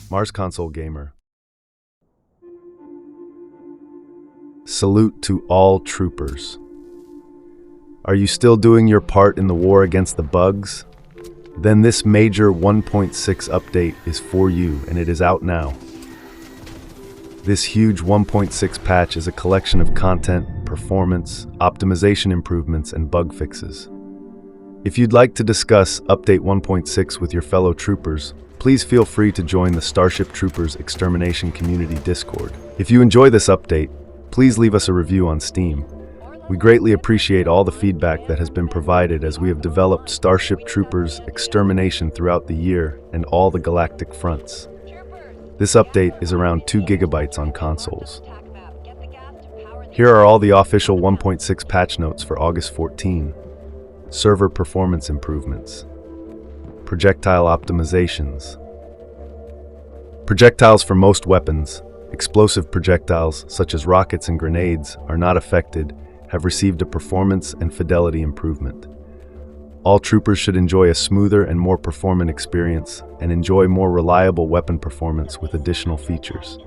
Marsconsolegamer. Salute to all troopers. Are you still doing your part in the war against the bugs? Then this major 1.6 update is for you, and it is out now. This huge 1.6 patch is a collection of content, performance, optimization improvements, and bug fixes. If you'd like to discuss Update 1.6 with your fellow troopers, please feel free to join the Starship Troopers Extermination community Discord. If you enjoy this update, please leave us a review on Steam. We greatly appreciate all the feedback that has been provided as we have developed Starship Troopers Extermination throughout the year and all the Galactic fronts. This update is around 2 gigabytes on consoles. Here are all the official 1.6 patch notes for August 14. Server performance improvements. Projectile optimizations. Projectiles for most weapons, explosive projectiles such as rockets and grenades, are not affected, have received a performance and fidelity improvement. All troopers should enjoy a smoother and more performant experience and enjoy more reliable weapon performance with additional features.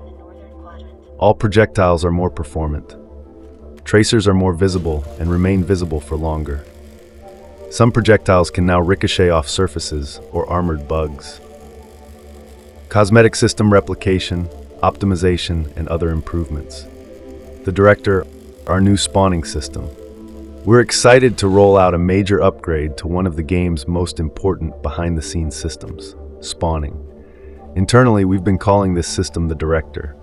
All projectiles are more performant. Tracers are more visible and remain visible for longer. Some projectiles can now ricochet off surfaces or armored bugs. Cosmetic system replication, optimization, and other improvements. The Director, our new spawning system. We're excited to roll out a major upgrade to one of the game's most important behind-the-scenes systems, spawning. Internally, we've been calling this system the Director.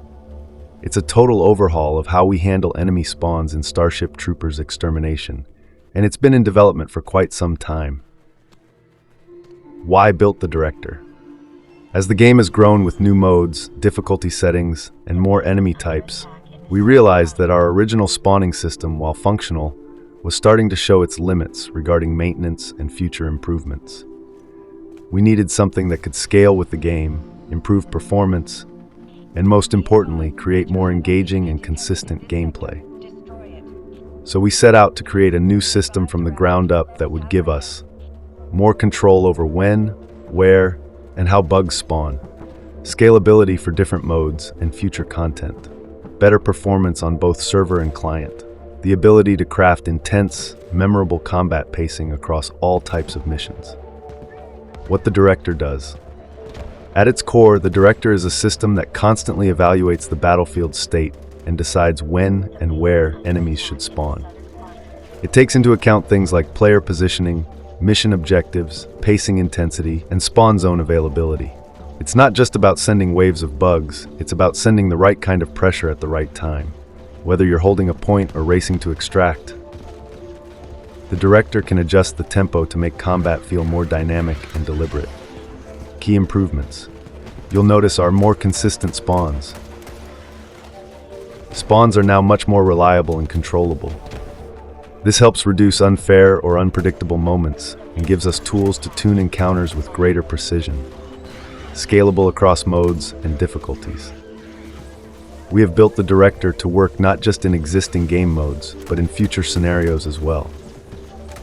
It's a total overhaul of how we handle enemy spawns in Starship Troopers Extermination, and it's been in development for quite some time. Why built the Director? As the game has grown with new modes, difficulty settings, and more enemy types, we realized that our original spawning system, while functional, was starting to show its limits regarding maintenance and future improvements. We needed something that could scale with the game, improve performance, and most importantly, create more engaging and consistent gameplay. So we set out to create a new system from the ground up that would give us more control over when, where, and how bugs spawn, scalability for different modes and future content, better performance on both server and client, the ability to craft intense, memorable combat pacing across all types of missions. What the Director does. At its core, the Director is a system that constantly evaluates the battlefield's state and decides when and where enemies should spawn. It takes into account things like player positioning, mission objectives, pacing intensity, and spawn zone availability. It's not just about sending waves of bugs, it's about sending the right kind of pressure at the right time, whether you're holding a point or racing to extract. The Director can adjust the tempo to make combat feel more dynamic and deliberate. Key improvements. You'll notice our more consistent spawns. Spawns are now much more reliable and controllable. This helps reduce unfair or unpredictable moments and gives us tools to tune encounters with greater precision. Scalable across modes and difficulties. We have built the Director to work not just in existing game modes, but in future scenarios as well.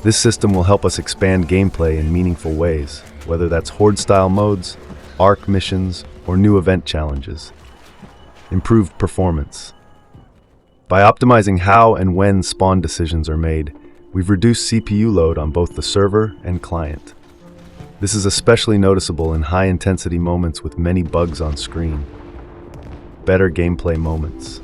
This system will help us expand gameplay in meaningful ways, whether that's Horde-style modes, ARC missions, or new event challenges. Improved performance. By optimizing how and when spawn decisions are made, we've reduced CPU load on both the server and client. This is especially noticeable in high-intensity moments with many bugs on screen. Better gameplay moments.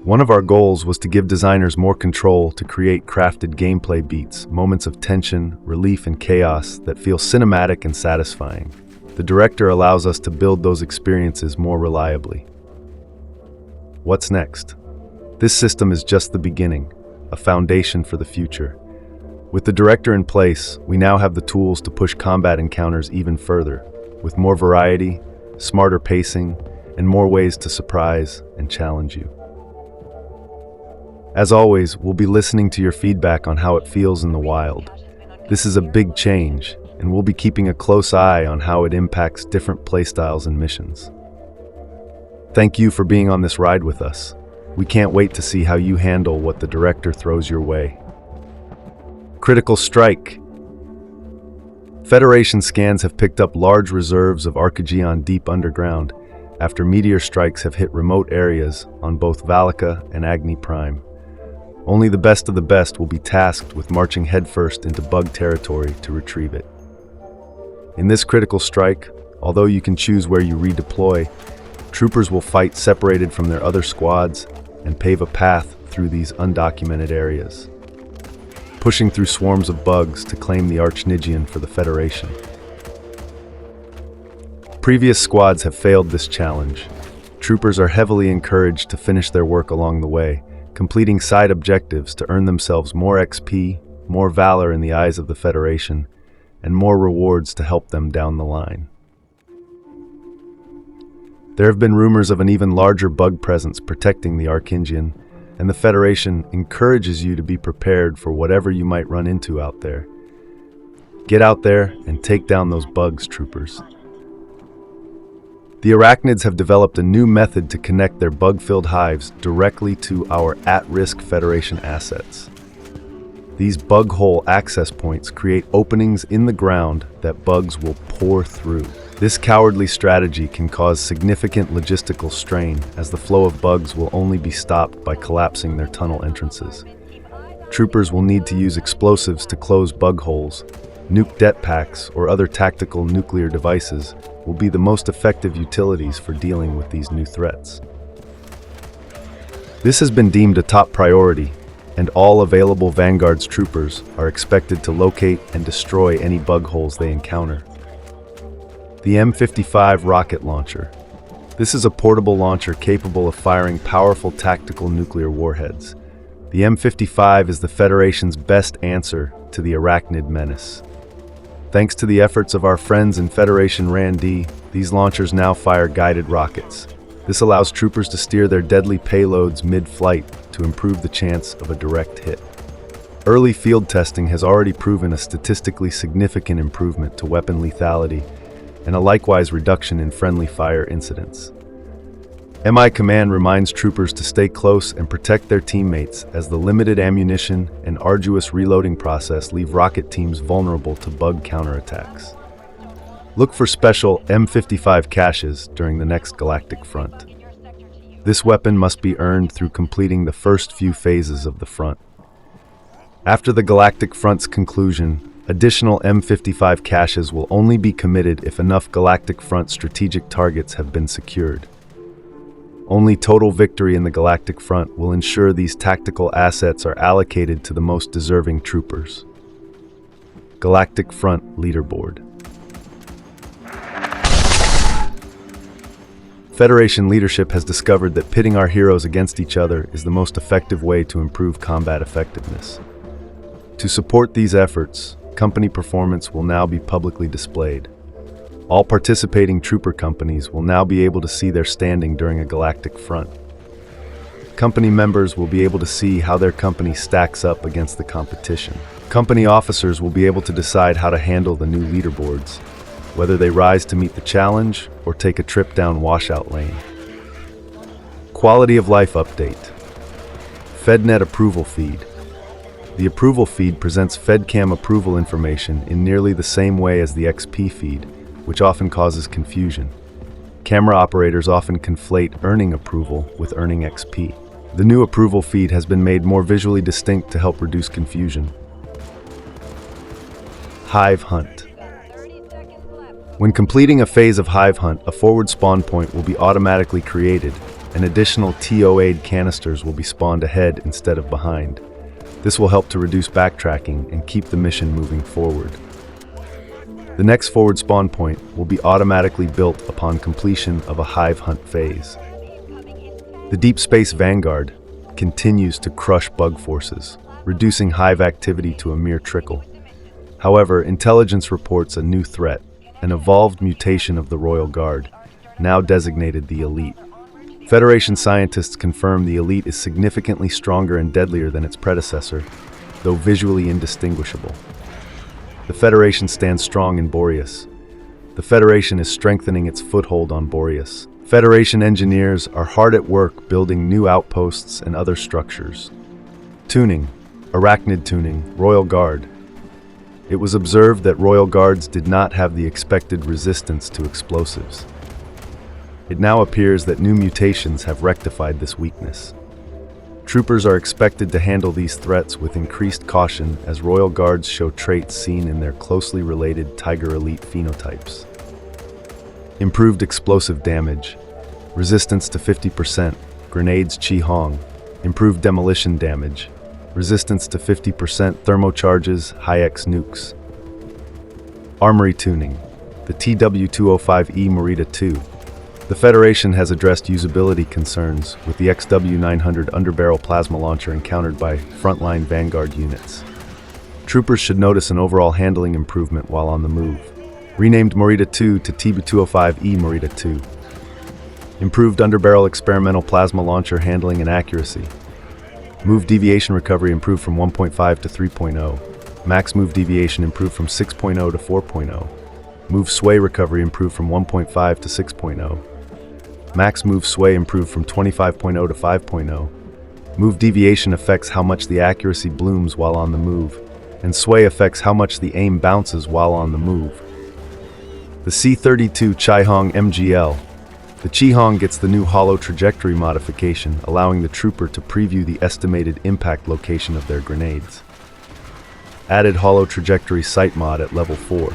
One of our goals was to give designers more control to create crafted gameplay beats, moments of tension, relief, and chaos that feel cinematic and satisfying. The Director allows us to build those experiences more reliably. What's next? This system is just the beginning, a foundation for the future. With the Director in place, we now have the tools to push combat encounters even further, with more variety, smarter pacing, and more ways to surprise and challenge you. As always, we'll be listening to your feedback on how it feels in the wild. This is a big change, and we'll be keeping a close eye on how it impacts different playstyles and missions. Thank you for being on this ride with us. We can't wait to see how you handle what the Director throws your way. Critical strike. Federation scans have picked up large reserves of Archegeon deep underground after meteor strikes have hit remote areas on both Valika and Agni Prime. Only the best of the best will be tasked with marching headfirst into bug territory to retrieve it. In this critical strike, although you can choose where you redeploy, troopers will fight separated from their other squads and pave a path through these undocumented areas, pushing through swarms of bugs to claim the Archnigian for the Federation. Previous squads have failed this challenge. Troopers are heavily encouraged to finish their work along the way, completing side objectives to earn themselves more XP, more valor in the eyes of the Federation, and more rewards to help them down the line. There have been rumors of an even larger bug presence protecting the Archingian, and the Federation encourages you to be prepared for whatever you might run into out there. Get out there and take down those bugs, troopers. The arachnids have developed a new method to connect their bug-filled hives directly to our at-risk Federation assets. These bug hole access points create openings in the ground that bugs will pour through. This cowardly strategy can cause significant logistical strain, as the flow of bugs will only be stopped by collapsing their tunnel entrances. Troopers will need to use explosives to close bug holes. Nuke det packs or other tactical nuclear devices will be the most effective utilities for dealing with these new threats. This has been deemed a top priority, and all available Vanguard's troopers are expected to locate and destroy any bug holes they encounter. The M55 rocket launcher. This is a portable launcher capable of firing powerful tactical nuclear warheads. The M55 is the Federation's best answer to the arachnid menace. Thanks to the efforts of our friends in Federation RAND, these launchers now fire guided rockets. This allows troopers to steer their deadly payloads mid-flight to improve the chance of a direct hit. Early field testing has already proven a statistically significant improvement to weapon lethality and a likewise reduction in friendly fire incidents. MI Command reminds troopers to stay close and protect their teammates, as the limited ammunition and arduous reloading process leave rocket teams vulnerable to bug counterattacks. Look for special M55 caches during the next Galactic front. This weapon must be earned through completing the first few phases of the front. After the Galactic front's conclusion, additional M55 caches will only be committed if enough Galactic front strategic targets have been secured. Only total victory in the Galactic front will ensure these tactical assets are allocated to the most deserving troopers. Galactic Front Leaderboard. Federation leadership has discovered that pitting our heroes against each other is the most effective way to improve combat effectiveness. To support these efforts, company performance will now be publicly displayed. All participating trooper companies will now be able to see their standing during a Galactic front. Company members will be able to see how their company stacks up against the competition. Company officers will be able to decide how to handle the new leaderboards, whether they rise to meet the challenge or take a trip down washout lane. Quality of life update. FedNet approval feed. The approval feed presents FedCam approval information in nearly the same way as the XP feed, which often causes confusion. Camera operators often conflate earning approval with earning XP. The new approval feed has been made more visually distinct to help reduce confusion. Hive Hunt. When completing a phase of Hive Hunt, a forward spawn point will be automatically created, and additional TO-aid canisters will be spawned ahead instead of behind. This will help to reduce backtracking and keep the mission moving forward. The next forward spawn point will be automatically built upon completion of a Hive Hunt phase. The Deep Space Vanguard continues to crush bug forces, reducing hive activity to a mere trickle. However, intelligence reports a new threat, an evolved mutation of the Royal Guard, now designated the Elite. Federation scientists confirm the Elite is significantly stronger and deadlier than its predecessor, though visually indistinguishable. The Federation stands strong in Boreas. The Federation is strengthening its foothold on Boreas. Federation engineers are hard at work building new outposts and other structures. Tuning, Arachnid tuning, Royal Guard. it was observed that Royal Guards did not have the expected resistance to explosives. It now appears that new mutations have rectified this weakness. Troopers are expected to handle these threats with increased caution as Royal Guards show traits seen in their closely related Tiger Elite phenotypes. Improved explosive damage, resistance to 50%, grenades Chi Hong, improved demolition damage, resistance to 50%, thermocharges, high-X nukes. Armory tuning, the TW-205E Morita 2. The Federation has addressed usability concerns with the XW-900 underbarrel plasma launcher encountered by frontline Vanguard units. Troopers should notice an overall handling improvement while on the move. Renamed Morita 2 to TB-205E Morita 2. Improved underbarrel experimental plasma launcher handling and accuracy. Move deviation recovery improved from 1.5 to 3.0. Max move deviation improved from 6.0 to 4.0. Move sway recovery improved from 1.5 to 6.0. Max move sway improved from 25.0 to 5.0. Move deviation affects how much the accuracy blooms while on the move, and sway affects how much the aim bounces while on the move. The C-32 Chi Hong MGL. The Chi Hong gets the new hollow trajectory modification, allowing the trooper to preview the estimated impact location of their grenades. Added hollow trajectory sight mod at level 4.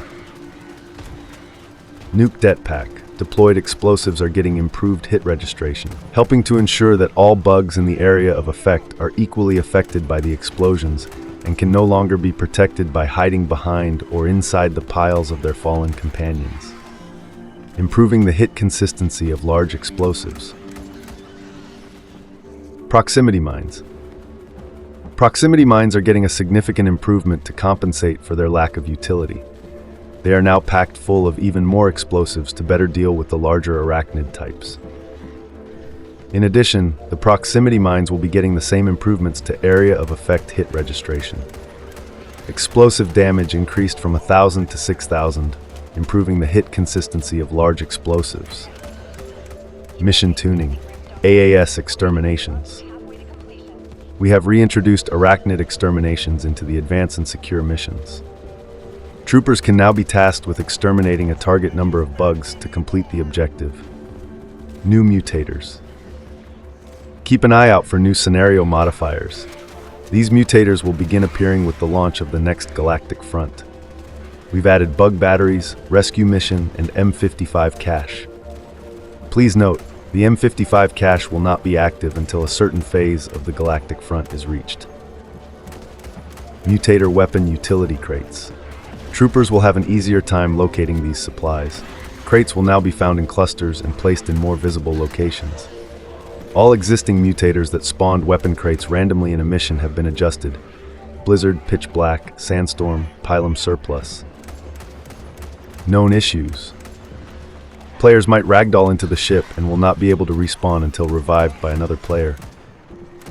Nuke Det Pack. Deployed explosives are getting improved hit registration, helping to ensure that all bugs in the area of effect are equally affected by the explosions and can no longer be protected by hiding behind or inside the piles of their fallen companions. Improving the hit consistency of large explosives. Proximity mines. Proximity mines are getting a significant improvement to compensate for their lack of utility. They are now packed full of even more explosives to better deal with the larger arachnid types. In addition, the proximity mines will be getting the same improvements to area of effect hit registration. Explosive damage increased from 1,000 to 6,000, improving the hit consistency of large explosives. Mission tuning, AAS exterminations. We have reintroduced arachnid exterminations into the advance and secure missions. Troopers can now be tasked with exterminating a target number of bugs to complete the objective. New mutators. Keep an eye out for new scenario modifiers. These mutators will begin appearing with the launch of the next Galactic front. We've added bug batteries, rescue mission, and M55 cache. Please note, the M55 cache will not be active until a certain phase of the Galactic front is reached. Mutator weapon utility crates. Troopers will have an easier time locating these supplies. Crates will now be found in clusters and placed in more visible locations. All existing mutators that spawned weapon crates randomly in a mission have been adjusted. Blizzard, Pitch Black, Sandstorm, Pylum Surplus. Known issues. Players might ragdoll into the ship and will not be able to respawn until revived by another player.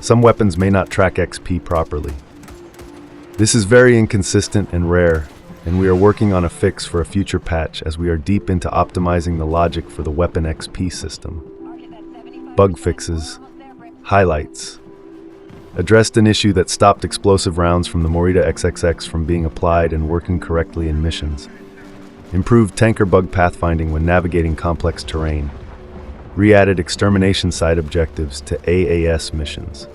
Some weapons may not track XP properly. This is very inconsistent and rare, and we are working on a fix for a future patch as we are deep into optimizing the logic for the weapon XP system. Bug fixes. Highlights. Addressed an issue that stopped explosive rounds from the Morita XXX from being applied and working correctly in missions. Improved tanker bug pathfinding when navigating complex terrain. Re-added extermination side objectives to AAS missions.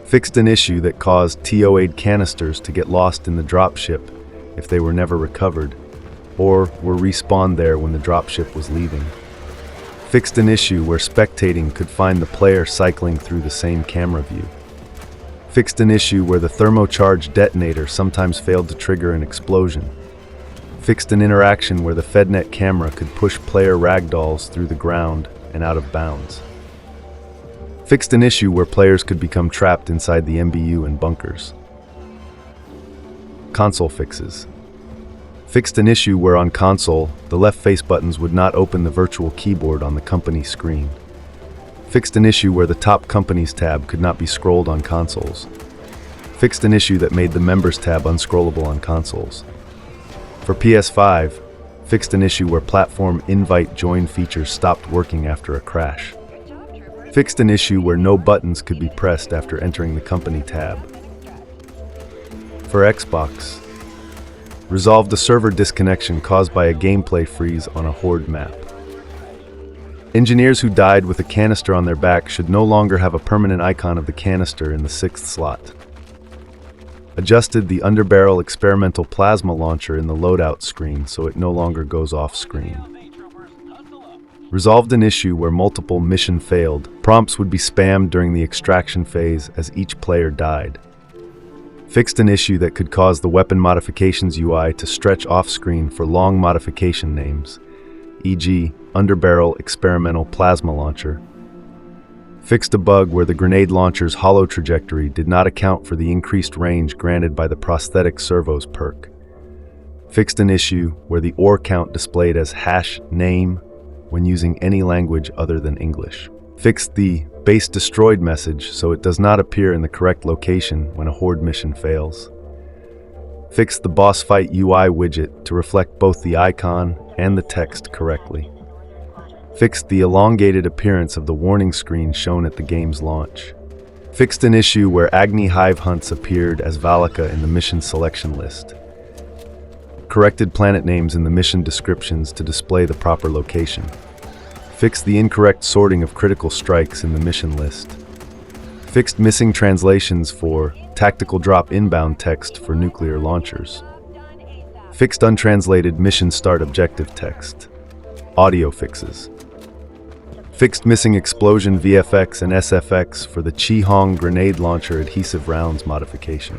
Fixed an issue that caused TO-8 canisters to get lost in the dropship if they were never recovered, or were respawned there when the dropship was leaving. Fixed an issue where spectating could find the player cycling through the same camera view. Fixed an issue where the thermocharge detonator sometimes failed to trigger an explosion. Fixed an interaction where the FedNet camera could push player ragdolls through the ground and out of bounds. Fixed an issue where players could become trapped inside the MBU and bunkers. Console fixes. Fixed an issue where on console, the left face buttons would not open the virtual keyboard on the company screen. Fixed an issue where the top companies tab could not be scrolled on consoles. Fixed an issue that made the members tab unscrollable on consoles. For PS5, fixed an issue where platform invite join features stopped working after a crash. Fixed an issue where no buttons could be pressed after entering the company tab. For Xbox, Resolved a server disconnection caused by a gameplay freeze on a Horde map. Engineers who died with a canister on their back should no longer have a permanent icon of the canister in the 6th slot. Adjusted the underbarrel experimental plasma launcher in the loadout screen so it no longer goes off screen. Resolved an issue where multiple mission failed. Prompts would be spammed during the extraction phase as each player died. Fixed an issue that could cause the weapon modifications UI to stretch off-screen for long modification names, e.g. underbarrel experimental plasma launcher. Fixed a bug where the grenade launcher's hollow trajectory did not account for the increased range granted by the prosthetic servos perk. Fixed an issue where the ore count displayed as #name when using any language other than English. Fixed the base destroyed message so it does not appear in the correct location when a Horde mission fails. Fixed the boss fight UI widget to reflect both the icon and the text correctly. Fixed the elongated appearance of the warning screen shown at the game's launch. Fixed an issue where Agni Hive hunts appeared as Valaka in the mission selection list. Corrected planet names in the mission descriptions to display the proper location. Fixed the incorrect sorting of critical strikes in the mission list. Fixed missing translations for tactical drop inbound text for nuclear launchers. Fixed untranslated mission start objective text. Audio fixes. Fixed missing explosion VFX and SFX for the Chi-Hong grenade launcher adhesive rounds modification.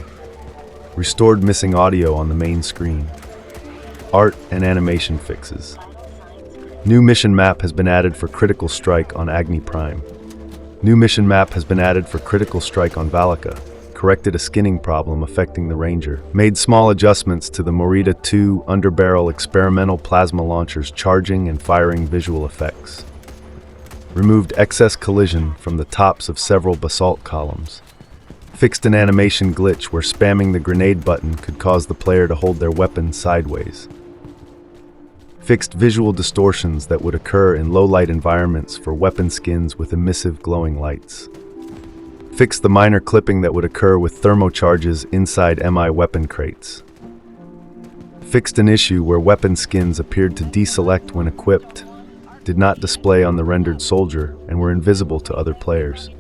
Restored missing audio on the main screen. Art and animation fixes. New mission map has been added for critical strike on Agni Prime. New mission map has been added for critical strike on Valaka. Corrected a skinning problem affecting the Ranger. Made small adjustments to the Morita 2 underbarrel experimental plasma launcher's charging and firing visual effects. Removed excess collision from the tops of several basalt columns. Fixed an animation glitch where spamming the grenade button could cause the player to hold their weapon sideways. Fixed visual distortions that would occur in low-light environments for weapon skins with emissive glowing lights. Fixed the minor clipping that would occur with thermocharges inside MI weapon crates. Fixed an issue where weapon skins appeared to deselect when equipped, did not display on the rendered soldier, and were invisible to other players.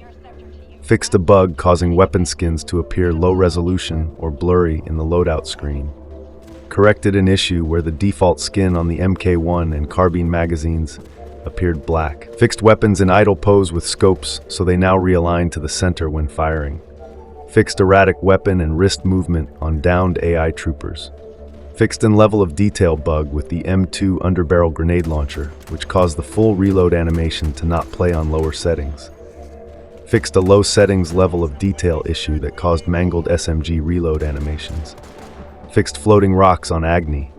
Fixed a bug causing weapon skins to appear low resolution or blurry in the loadout screen. Corrected an issue where the default skin on the MK1 and carbine magazines appeared black. Fixed weapons in idle pose with scopes so they now realign to the center when firing. Fixed erratic weapon and wrist movement on downed AI troopers. Fixed an level of detail bug with the M2 underbarrel grenade launcher, which caused the full reload animation to not play on lower settings. Fixed a low settings level of detail issue that caused mangled SMG reload animations. Fixed floating rocks on Agni.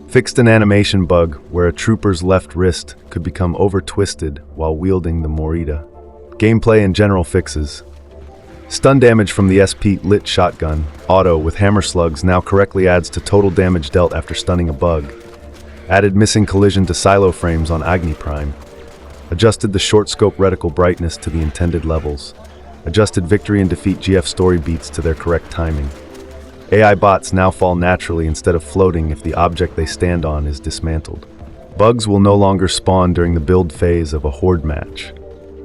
Fixed an animation bug where a trooper's left wrist could become over-twisted while wielding the Morita. Gameplay and general fixes. Stun damage from the SP lit shotgun, auto with hammer slugs now correctly adds to total damage dealt after stunning a bug. Added missing collision to silo frames on Agni Prime. Adjusted the short scope reticle brightness to the intended levels. Adjusted victory and defeat GF story beats to their correct timing. AI bots now fall naturally instead of floating if the object they stand on is dismantled. Bugs will no longer spawn during the build phase of a Horde match.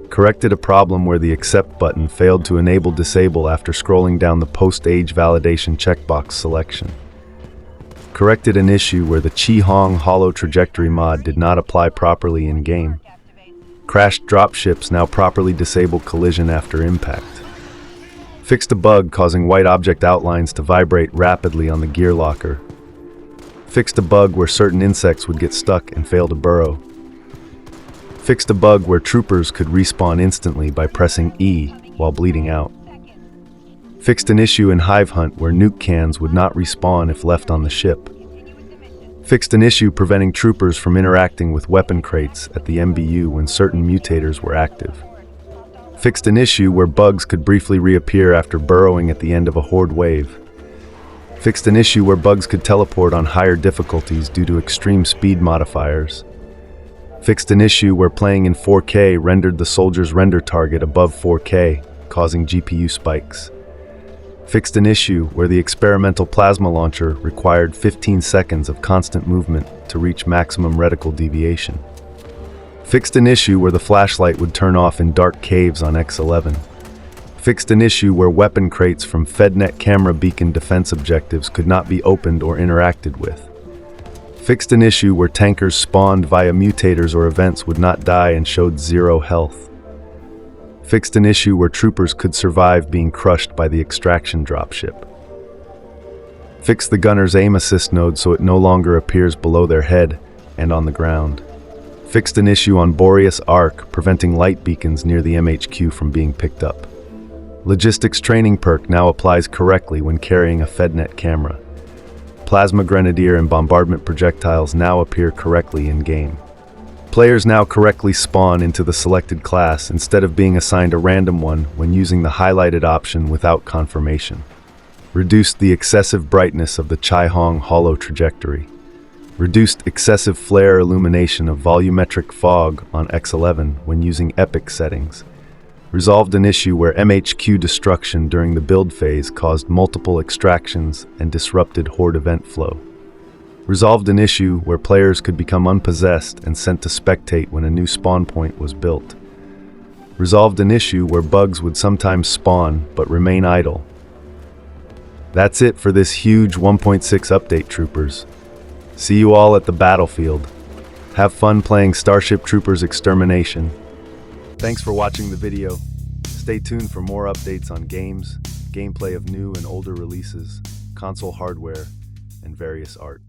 Corrected a problem where the accept button failed to enable disable after scrolling down the post-age validation checkbox selection. Corrected an issue where the Chi-Hong hollow trajectory mod did not apply properly in-game. Crashed dropships now properly disable collision after impact. Fixed a bug causing white object outlines to vibrate rapidly on the gear locker. Fixed a bug where certain insects would get stuck and fail to burrow. Fixed a bug where troopers could respawn instantly by pressing E while bleeding out. Fixed an issue in Hive Hunt where nuke cans would not respawn if left on the ship. Fixed an issue preventing troopers from interacting with weapon crates at the MBU when certain mutators were active. Fixed an issue where bugs could briefly reappear after burrowing at the end of a Horde wave. Fixed an issue where bugs could teleport on higher difficulties due to extreme speed modifiers. Fixed an issue where playing in 4K rendered the soldier's render target above 4K, causing GPU spikes. Fixed an issue where the experimental plasma launcher required 15 seconds of constant movement to reach maximum reticle deviation. Fixed an issue where the flashlight would turn off in dark caves on X-11. Fixed an issue where weapon crates from FedNet camera beacon defense objectives could not be opened or interacted with. Fixed an issue where tankers spawned via mutators or events would not die and showed 0 health. Fixed an issue where troopers could survive being crushed by the extraction dropship. Fixed the gunner's aim assist node so it no longer appears below their head and on the ground. Fixed an issue on Boreas Arc, preventing light beacons near the MHQ from being picked up. Logistics training perk now applies correctly when carrying a FedNet camera. Plasma Grenadier and bombardment projectiles now appear correctly in-game. Players now correctly spawn into the selected class instead of being assigned a random one when using the highlighted option without confirmation. Reduced the excessive brightness of the Chai-Hong holo trajectory. Reduced excessive flare illumination of volumetric fog on X-11 when using epic settings. Resolved an issue where MHQ destruction during the build phase caused multiple extractions and disrupted horde event flow. Resolved an issue where players could become unpossessed and sent to spectate when a new spawn point was built. Resolved an issue where bugs would sometimes spawn but remain idle. That's it for this huge 1.6 update, troopers. See you all at the battlefield. Have fun playing Starship Troopers Extermination. Thanks for watching the video. Stay tuned for more updates on games, gameplay of new and older releases, console hardware, and various art.